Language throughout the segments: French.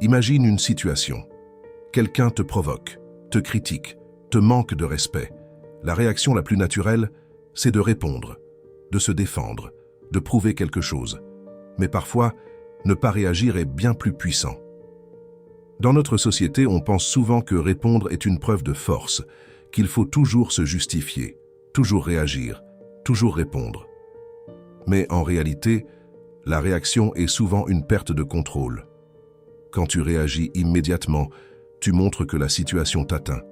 Imagine une situation. Quelqu'un te provoque, te critique, te manque de respect. La réaction la plus naturelle, c'est de répondre, de se défendre, de prouver quelque chose. Mais parfois, ne pas réagir est bien plus puissant. Dans notre société, on pense souvent que répondre est une preuve de force, qu'il faut toujours se justifier, toujours réagir, toujours répondre. Mais en réalité, la réaction est souvent une perte de contrôle. Quand tu réagis immédiatement, tu montres que la situation t'atteint,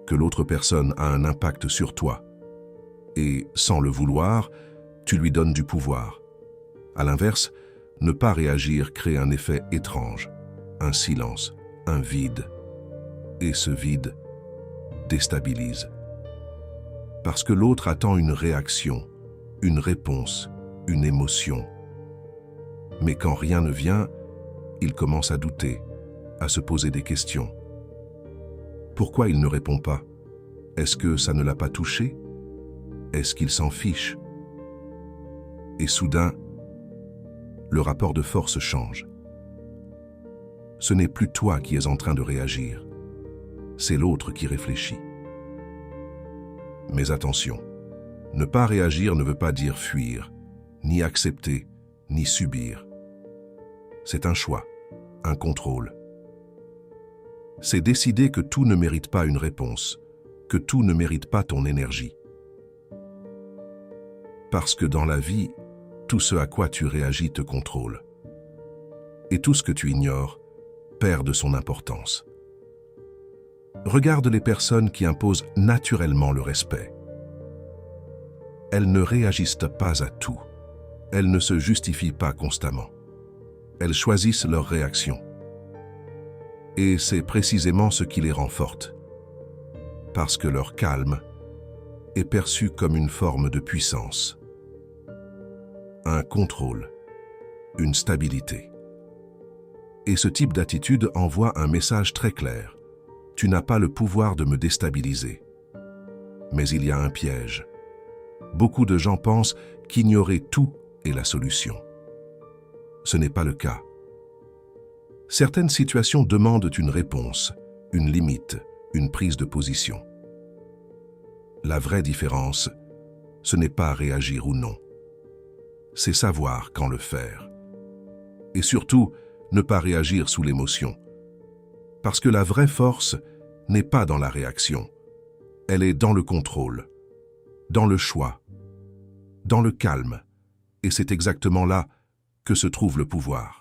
que l'autre personne a un impact sur toi. Et, sans le vouloir, tu lui donnes du pouvoir. À l'inverse, ne pas réagir crée un effet étrange, un silence, un vide. Et ce vide déstabilise. Parce que l'autre attend une réaction, une réponse, une émotion. Mais quand rien ne vient, il commence à douter, à se poser des questions. Pourquoi il ne répond pas? Est-ce que ça ne l'a pas touché? Est-ce qu'il s'en fiche? Et soudain, le rapport de force change. Ce n'est plus toi qui es en train de réagir, c'est l'autre qui réfléchit. Mais attention, ne pas réagir ne veut pas dire fuir, ni accepter, ni subir. C'est un choix, un contrôle. C'est décider que tout ne mérite pas une réponse, que tout ne mérite pas ton énergie. Parce que dans la vie, tout ce à quoi tu réagis te contrôle. Et tout ce que tu ignores perd de son importance. Regarde les personnes qui imposent naturellement le respect. Elles ne réagissent pas à tout. Elles ne se justifient pas constamment. Elles choisissent leur réaction. Et c'est précisément ce qui les rend fortes. Parce que leur calme est perçu comme une forme de puissance. Un contrôle, une stabilité. Et ce type d'attitude envoie un message très clair. Tu n'as pas le pouvoir de me déstabiliser. Mais il y a un piège. Beaucoup de gens pensent qu'ignorer tout est la solution. Ce n'est pas le cas. Certaines situations demandent une réponse, une limite, une prise de position. La vraie différence, ce n'est pas réagir ou non. C'est savoir quand le faire. Et surtout, ne pas réagir sous l'émotion. Parce que la vraie force n'est pas dans la réaction. Elle est dans le contrôle, dans le choix, dans le calme. Et c'est exactement là que se trouve le pouvoir.